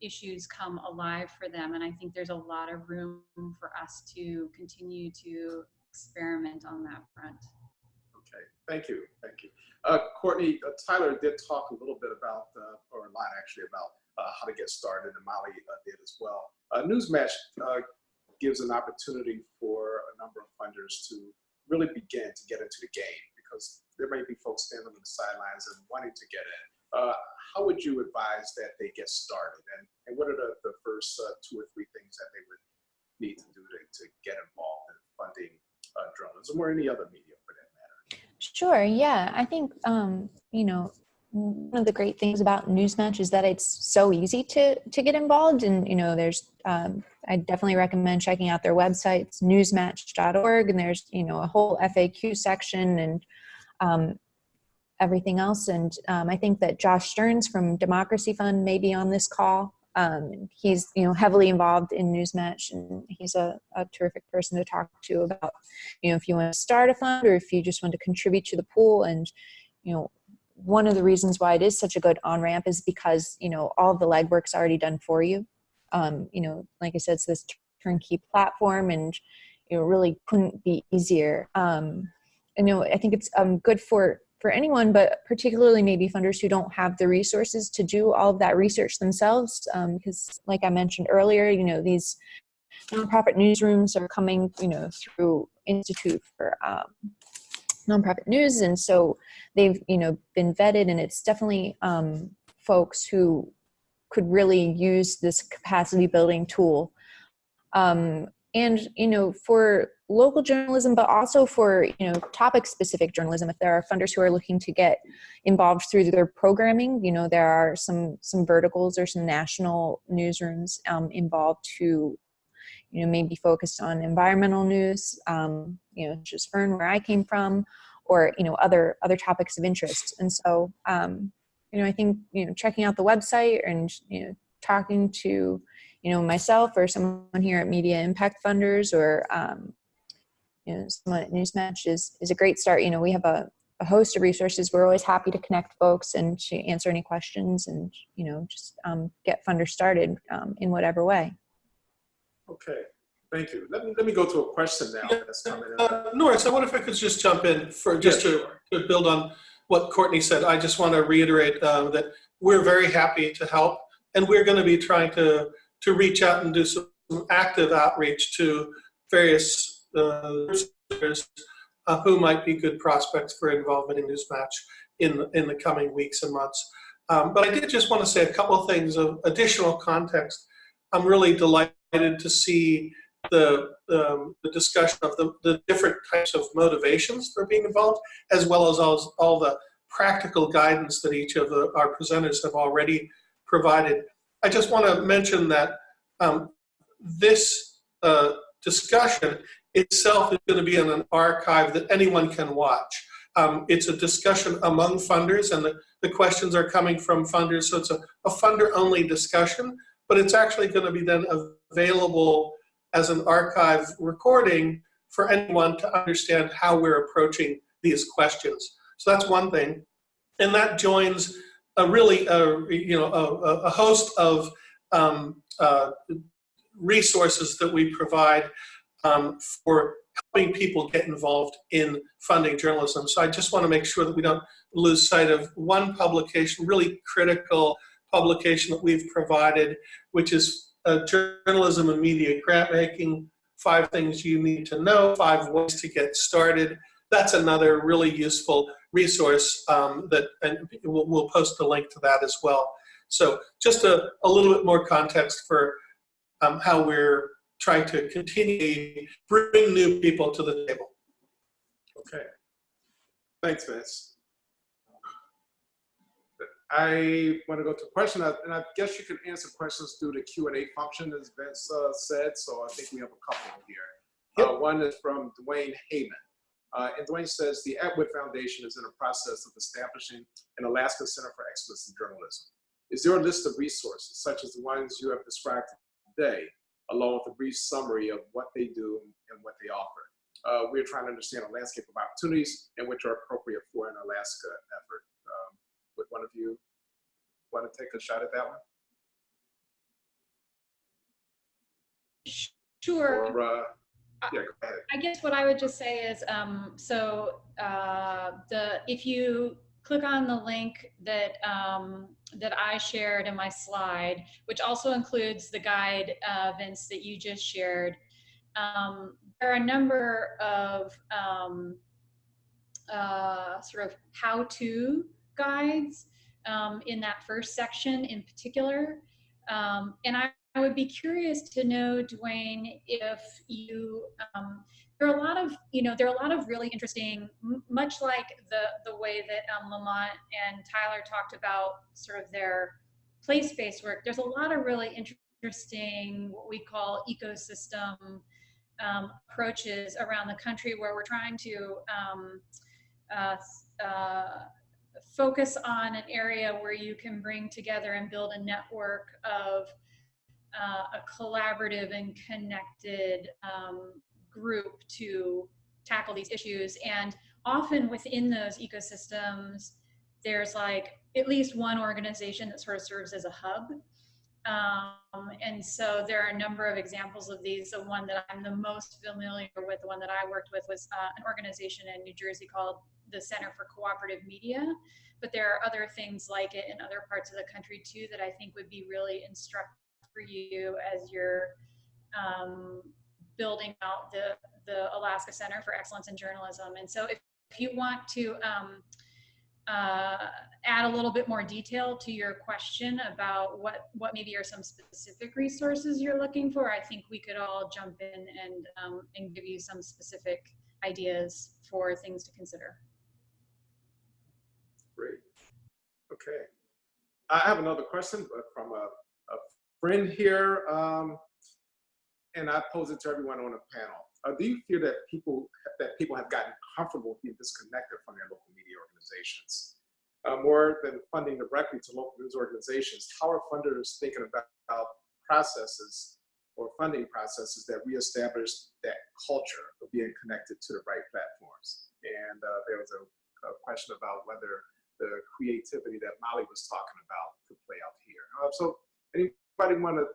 issues come alive for them? And I think there's a lot of room for us to continue to experiment on that front. Okay, thank you, thank you. Courtney, Tyler did talk a little bit about, or a lot actually, about how to get started, and Molly did as well. Newsmatch gives an opportunity for a number of funders to really begin to get into the game, because there may be folks standing on the sidelines and wanting to get in. How would you advise that they get started, and what are the first 2 or 3 things that they would need to do to get involved in funding journalism or any other medium for that matter? Sure. Yeah. I think, you know, one of the great things about Newsmatch is that it's so easy to get involved. And, you know, there's, I definitely recommend checking out their website. It's newsmatch.org. And there's, you know, a whole FAQ section and everything else. And I think that Josh Stearns from Democracy Fund may be on this call. He's, you know, heavily involved in Newsmatch, and he's a terrific person to talk to about, you know, if you want to start a fund or if you just want to contribute to the pool. And, you know, one of the reasons why it is such a good on-ramp is because, you know, all of the legwork's already done for you. You know, like I said, it's this turnkey platform, and, you know, really couldn't be easier. And, you know, I think it's good for anyone, but particularly maybe funders who don't have the resources to do all of that research themselves. Because like I mentioned earlier, you know, these nonprofit newsrooms are coming, you know, through Institute for Nonprofit News. And so they've, you know, been vetted, and it's definitely folks who could really use this capacity building tool. And, you know, for local journalism, but also for, you know, topic specific journalism, if there are funders who are looking to get involved through their programming, you know, there are some verticals or some national newsrooms involved who, you know, maybe focused on environmental news, you know, just Fern, where I came from, or, you know, other topics of interest. And so, you know, I think, you know, checking out the website and, you know, talking to, you know, myself or someone here at Media Impact Funders, or, you know, someone at Newsmatch is a great start. You know, we have a host of resources. We're always happy to connect folks and to answer any questions, and, you know, just get funders started in whatever way. Okay, thank you. Let me go to a question now that's coming in. Norris, I wonder if I could just jump in for just to build on what Courtney said. I just want to reiterate that we're very happy to help, and we're going to be trying to reach out and do some active outreach to various listeners who might be good prospects for involvement in Newsmatch in the coming weeks and months. But I did just want to say a couple of things of additional context. I'm really delighted to see the discussion of the different types of motivations for being involved, as well as all the practical guidance that each of our presenters have already provided. I just want to mention that this discussion itself is going to be in an archive that anyone can watch. It's a discussion among funders, and the questions are coming from funders, so it's a funder-only discussion, but it's actually going to be then available as an archive recording for anyone to understand how we're approaching these questions. So that's one thing. And that joins a really, a host of resources that we provide for helping people get involved in funding journalism. So I just want to make sure that we don't lose sight of one publication, really critical publication that we've provided, which is Journalism and Media Grant Making 5 things you need to know, 5 ways to get started. That's another really useful resource and we'll post a link to that as well. So just a little bit more context for how we're trying to continue bring new people to the table. Okay. Thanks, Vince. I want to go to a question, and I guess you can answer questions through the Q&A function, as Vince said, so I think we have a couple here. Yep. One is from Dwayne Heyman. And Dwayne says, the Atwood Foundation is in the process of establishing an Alaska Center for Excellence in Journalism. Is there a list of resources, such as the ones you have described today, along with a brief summary of what they do and what they offer? We're trying to understand a landscape of opportunities and which are appropriate for an Alaska effort. Would one of you want to take a shot at that one? Sure. Or, yeah, go ahead. I guess what I would just say is, if you click on the link that that I shared in my slide, which also includes the guide, Vince, that you just shared, there are a number of sort of how-to guides in that first section in particular. And I would be curious to know, Dwayne, if you, there are a lot of really interesting, much like the way that Lamont and Tyler talked about sort of their place-based work, there's a lot of really interesting, what we call ecosystem approaches around the country where we're trying to focus on an area where you can bring together and build a network of a collaborative and connected group to tackle these issues. And often within those ecosystems, there's like at least one organization that sort of serves as a hub. And so there are a number of examples of these. The one that I'm the most familiar with, the one that I worked with, was an organization in New Jersey called the Center for Cooperative Media. But there are other things like it in other parts of the country too that I think would be really instructive for you as you're building out the Alaska Center for Excellence in Journalism. And so if you want to add a little bit more detail to your question about what maybe are some specific resources you're looking for, I think we could all jump in and give you some specific ideas for things to consider. Great. Okay. I have another question from a friend here, and I pose it to everyone on the panel. Do you feel that people have gotten comfortable being disconnected from their local media organizations? More than funding directly to local news organizations, how are funders thinking about processes or funding processes that reestablish that culture of being connected to the right platforms? And there was a question about whether the creativity that Molly was talking about could play out here. So anybody want to,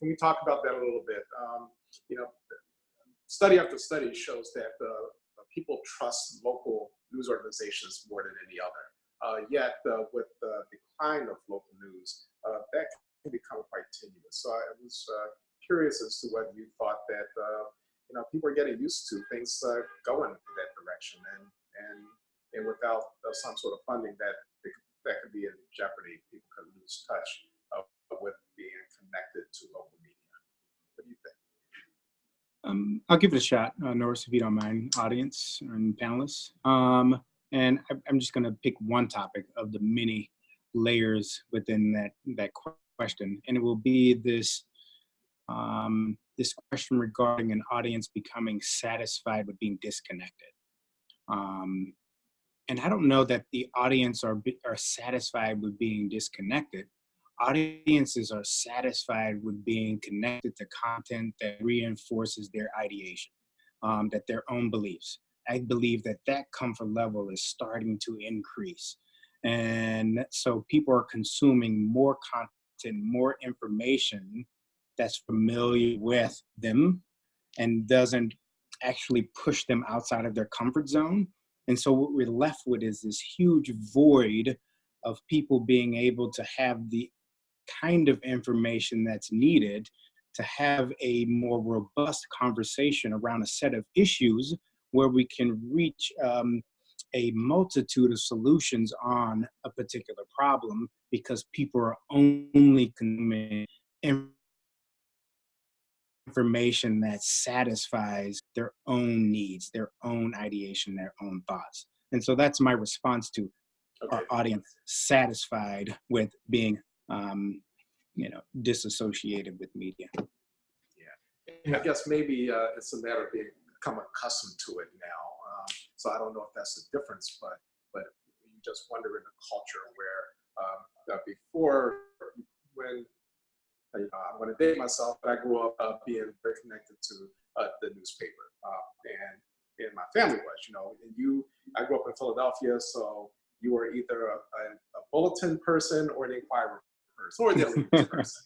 can we talk about that a little bit? You know, study after study shows that people trust local news organizations more than any other. Yet with the decline of local news, that can become quite tenuous. So I was curious as to whether you thought that you know, people are getting used to things going in that direction, and without some sort of funding, that could be in jeopardy. People could lose touch with being connected to local media. What do you think? I'll give it a shot, Norris, if you don't mind, audience and panelists. And I'm just going to pick one topic of the many layers within that question, and it will be this this question regarding an audience becoming satisfied with being disconnected. And I don't know that the audience are satisfied with being disconnected. Audiences are satisfied with being connected to content that reinforces their ideation, that their own beliefs. I believe that comfort level is starting to increase. And so people are consuming more content, more information that's familiar with them and doesn't actually push them outside of their comfort zone. And so what we're left with is this huge void of people being able to have the kind of information that's needed to have a more robust conversation around a set of issues where we can reach a multitude of solutions on a particular problem, because people are only consuming information that satisfies their own needs, their own ideation, their own thoughts. And so that's my response to our audience satisfied with being, disassociated with media. Yeah, I guess maybe it's a matter of become accustomed to it now. So I don't know if that's the difference, but you just wonder in a culture where before, when I'm going to date myself, but I grew up being very connected to the newspaper, and my family was, and I grew up in Philadelphia, so you were either a bulletin person or an Inquirer person or the Elite person.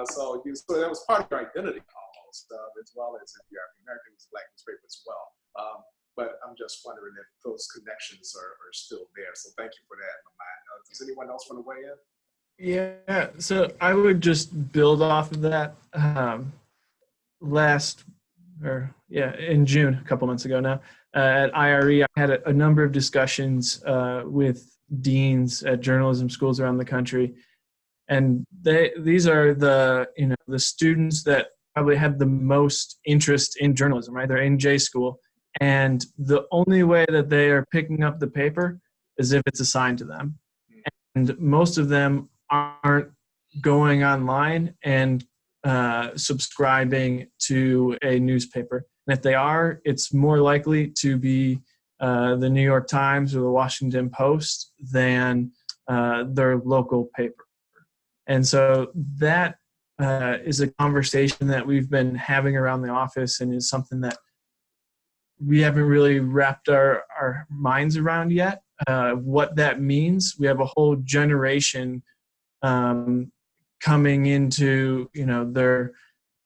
So that was part of your identity almost, as well as if you're African American, it's a Black newspaper as well. But I'm just wondering if those connections are still there. So thank you for that, Lamont. Does anyone else want to weigh in? Yeah, so I would just build off of that. In June, a couple months ago now, at IRE, I had a number of discussions with deans at journalism schools around the country, and these are the students that probably have the most interest in journalism, right? They're in J school, and the only way that they are picking up the paper is if it's assigned to them, and most of them aren't going online and subscribing to a newspaper. And if they are, it's more likely to be the New York Times or the Washington Post than their local paper. And so that is a conversation that we've been having around the office, and is something that we haven't really wrapped our minds around yet. What that means, we have a whole generation coming into their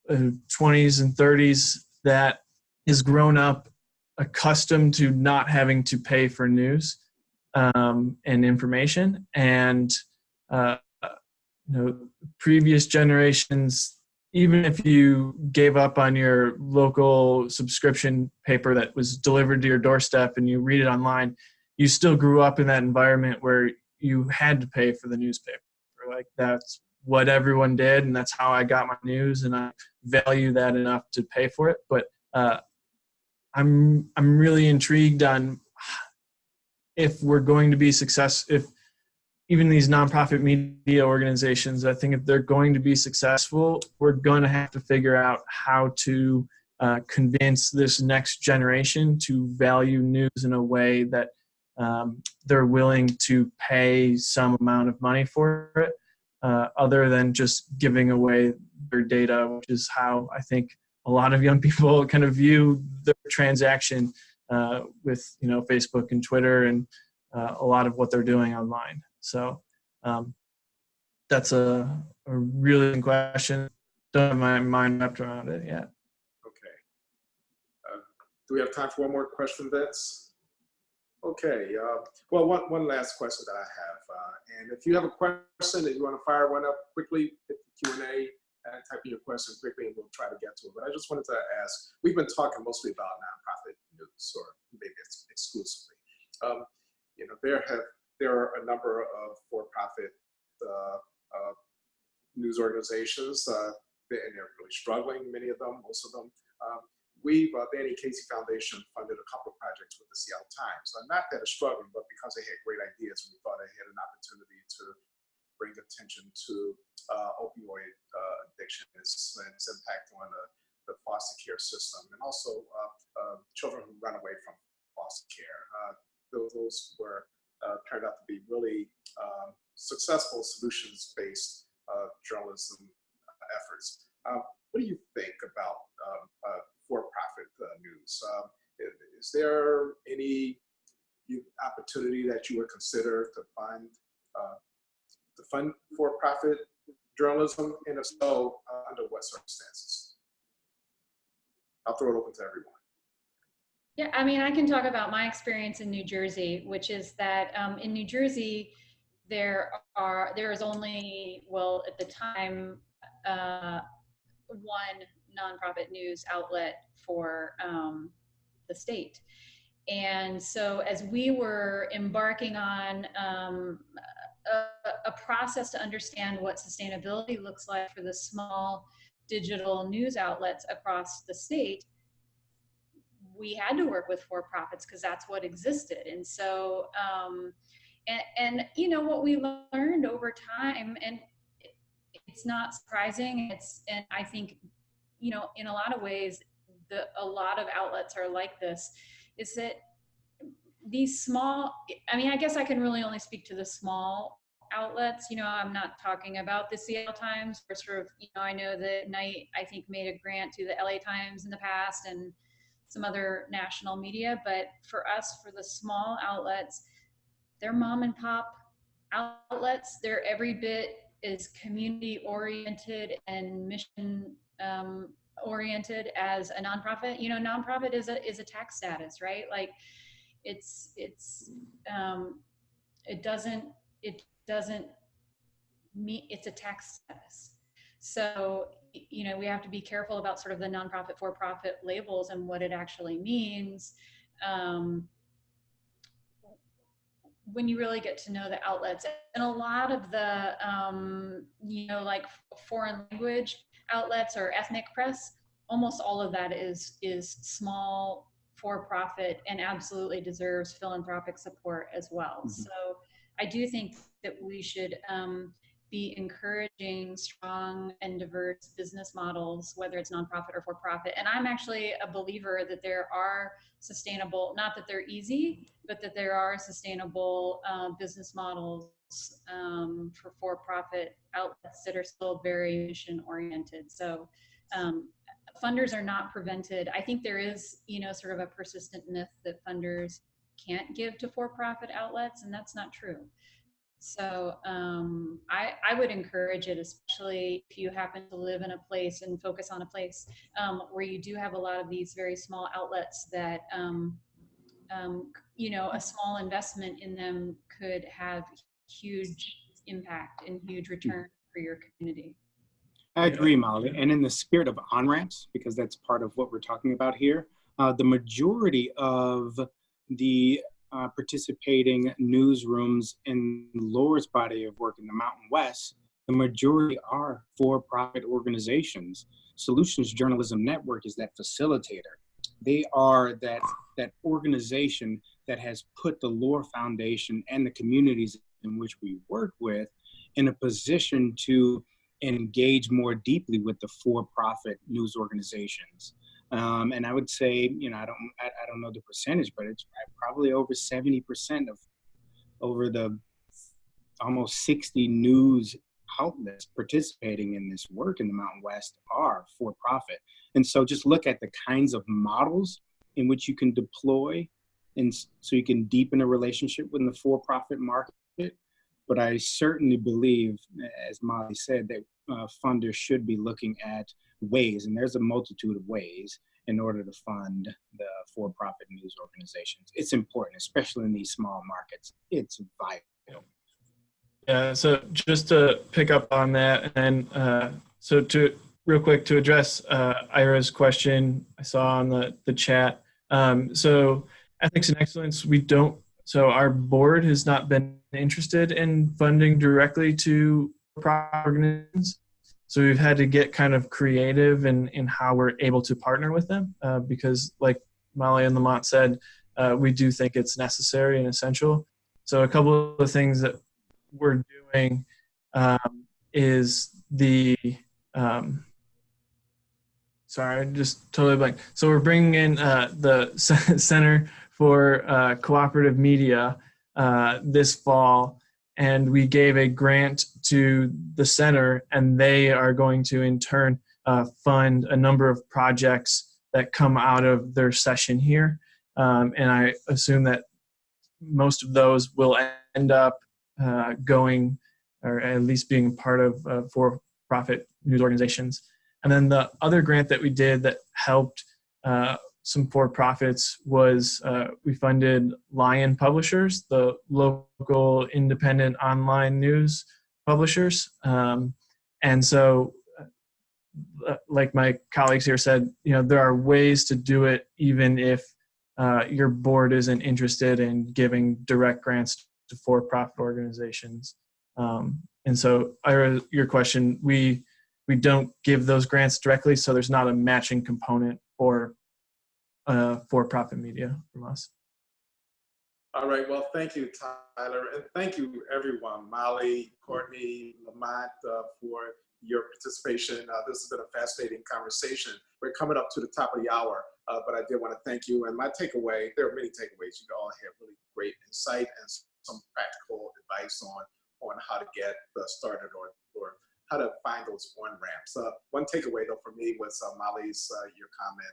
20s and 30s that is grown up accustomed to not having to pay for news and information, and previous generations, even if you gave up on your local subscription paper that was delivered to your doorstep and you read it online, you still grew up in that environment where you had to pay for the newspaper. Like, that's what everyone did, and that's how I got my news, and I value that enough to pay for it. But I'm really intrigued on if we're going to be if even these nonprofit media organizations, I think if they're going to be successful, we're going to have to figure out how to convince this next generation to value news in a way that they're willing to pay some amount of money for it, other than just giving away their data, which is how I think a lot of young people kind of view their transaction with Facebook and Twitter and a lot of what they're doing online. So that's a really good question. Don't have my mind wrapped around it yet. Okay. Do we have time for one more question, Vince? Okay. Well, one last question that I have. And if you have a question that you want to fire one up quickly, hit the Q&A and type in your question quickly, and we'll try to get to it. But I just wanted to ask, we've been talking mostly about nonprofit news, or maybe it's exclusively. There are a number of for-profit news organizations, and they're really struggling, many of them, most of them. The Annie Casey Foundation funded a couple of projects with the Seattle Times. Not that it's struggling, but because they had great ideas, we thought they had an opportunity to bring attention to opioid addiction and its impact on the foster care system, and also children who run away from foster care. Those were turned out to be really successful solutions-based journalism efforts. What do you think about for-profit news? Is there any opportunity that you would consider to fund for-profit journalism, and if so, under what circumstances? I'll throw it open to everyone. Yeah, I mean, I can talk about my experience in New Jersey, which is that in New Jersey, there is only, well, at the time, one nonprofit news outlet for the state. And so as we were embarking on a process to understand what sustainability looks like for the small digital news outlets across the state, we had to work with for-profits because that's what existed. And so, and you know, what we learned over time, and it's not surprising, and I think, you know, in a lot of ways, a lot of outlets are like this, is that these small, I mean, I guess I can really only speak to the small outlets. You know, I'm not talking about the Seattle Times, or sort of, you know, I know that Knight, I think, made a grant to the LA Times in the past and some other national media. But for us, for the small outlets, they're mom and pop outlets. They're every bit as community oriented and mission oriented as a nonprofit. You know, nonprofit is a tax status, right? Like it doesn't mean it's a tax status. So, you know, we have to be careful about sort of the nonprofit for-profit labels and what it actually means. When you really get to know the outlets, and a lot of the, you know, like foreign language outlets or ethnic press, almost all of that is small for-profit and absolutely deserves philanthropic support as well. Mm-hmm. So I do think that we should be encouraging strong and diverse business models, whether it's nonprofit or for-profit. And I'm actually a believer that there are sustainable, not that they're easy, but that there are sustainable business models for-profit outlets that are still very mission oriented. So funders are not prevented. I think there is, you know, sort of a persistent myth that funders can't give to for-profit outlets, and that's not true. So I would encourage it, especially if you happen to live in a place and focus on a place where you do have a lot of these very small outlets that, you know, a small investment in them could have huge impact and huge return for your community. I agree, Molly. And in the spirit of on-ramps, because that's part of what we're talking about here, the majority of the participating newsrooms in Laura's body of work in the Mountain West, the majority are for-profit organizations. Solutions Journalism Network is that facilitator. They are that organization that has put the Laura Foundation and the communities in which we work with in a position to engage more deeply with the for-profit news organizations. And I would say, you know, I don't know the percentage, but it's probably over 70% of over the almost 60 news outlets participating in this work in the Mountain West are for profit. And so just look at the kinds of models in which you can deploy, and so you can deepen a relationship with the for-profit market. But I certainly believe, as Molly said, that funders should be looking at ways, and there's a multitude of ways, in order to fund the for-profit news organizations. It's important, especially in these small markets. It's vital. Yeah, so just to pick up on that, and so to real quick to address Ira's question I saw on the chat. So ethics and excellence, so our board has not been interested in funding directly to organizations. So we've had to get kind of creative in how we're able to partner with them because, like Molly and Lamont said, we do think it's necessary and essential. So a couple of things that we're doing is sorry, I just totally blank. So we're bringing in the Center for Cooperative Media this fall, and we gave a grant to the center, and they are going to in turn fund a number of projects that come out of their session here. And I assume that most of those will end up going, or at least being part of for-profit news organizations. And then the other grant that we did that helped some for-profits was we funded Lion Publishers, the local independent online news publishers. And so like my colleagues here said, there are ways to do it even if your board isn't interested in giving direct grants to for-profit organizations. And so, Ira, your question, we don't give those grants directly, so there's not a matching component for for-profit media from us. All right, well, thank you, Tyler, and thank you, everyone, Molly, Courtney, Lamont, for your participation. This has been a fascinating conversation. We're coming up to the top of the hour, but I did want to thank you. And my takeaway, there are many takeaways. You all have really great insight and some practical advice on how to get started or how to find those on-ramps. One takeaway, though, for me was Molly's, your comment,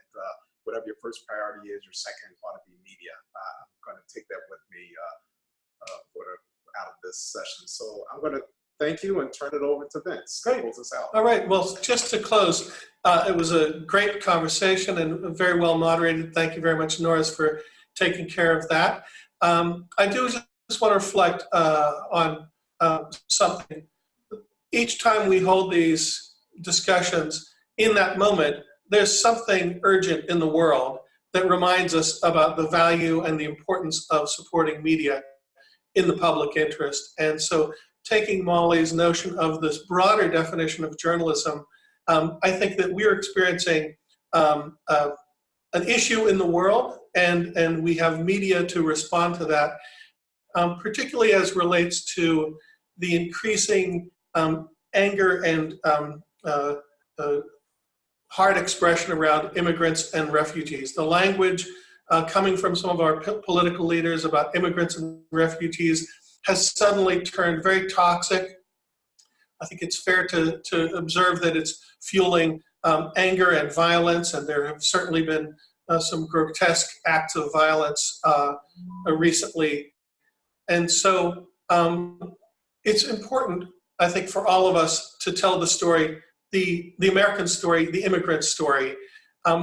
whatever your first priority is, your second ought to be media. I'm going to take that with me out of this session. So I'm going to thank you and turn it over to Vince. Great. Close us out. All right. Well, just to close, it was a great conversation and very well moderated. Thank you very much, Norris, for taking care of that. I do just want to reflect on something. Each time we hold these discussions, in that moment, there's something urgent in the world that reminds us about the value and the importance of supporting media in the public interest. And so taking Molly's notion of this broader definition of journalism, I think that we're experiencing an issue in the world, and we have media to respond to that, particularly as relates to the increasing anger and hard expression around immigrants and refugees. The language coming from some of our political leaders about immigrants and refugees has suddenly turned very toxic. I think it's fair to observe that it's fueling anger and violence, and there have certainly been some grotesque acts of violence recently. And so it's important, I think, for all of us to tell the story, the American story, the immigrant story.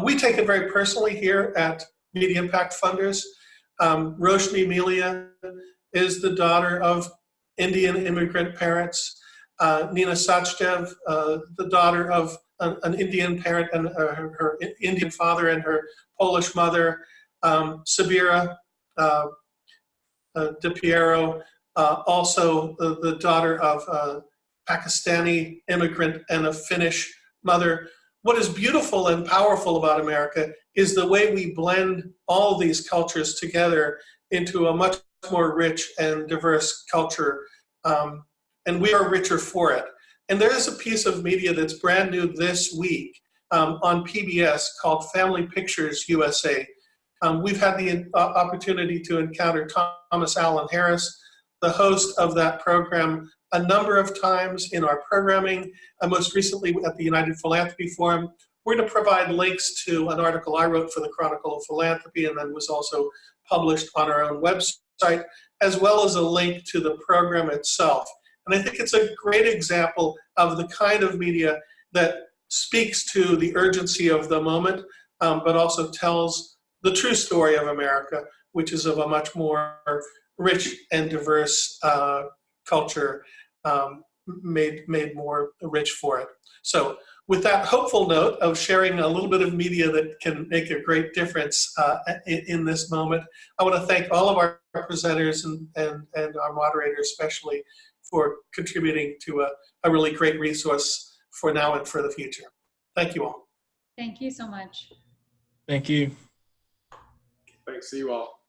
We take it very personally here at Media Impact Funders. Roshni Melia is the daughter of Indian immigrant parents. Nina Sachdev, the daughter of an Indian parent and her Indian father and her Polish mother. Sabira De Piero, also the daughter of Pakistani immigrant and a Finnish mother. What is beautiful and powerful about America is the way we blend all these cultures together into a much more rich and diverse culture, and we are richer for it. And there is a piece of media that's brand new this week on PBS called Family Pictures USA. We've had the opportunity to encounter Thomas Allen Harris, the host of that program, a number of times in our programming, most recently at the United Philanthropy Forum. We're going to provide links to an article I wrote for the Chronicle of Philanthropy and then was also published on our own website, as well as a link to the program itself. And I think it's a great example of the kind of media that speaks to the urgency of the moment, but also tells the true story of America, which is of a much more rich and diverse culture, made more rich for it. So with that hopeful note of sharing a little bit of media that can make a great difference in this moment, I want to thank all of our presenters and our moderators especially for contributing to a really great resource for now and for the future. Thank you all. Thank you so much. Thank you. Thanks. See you all.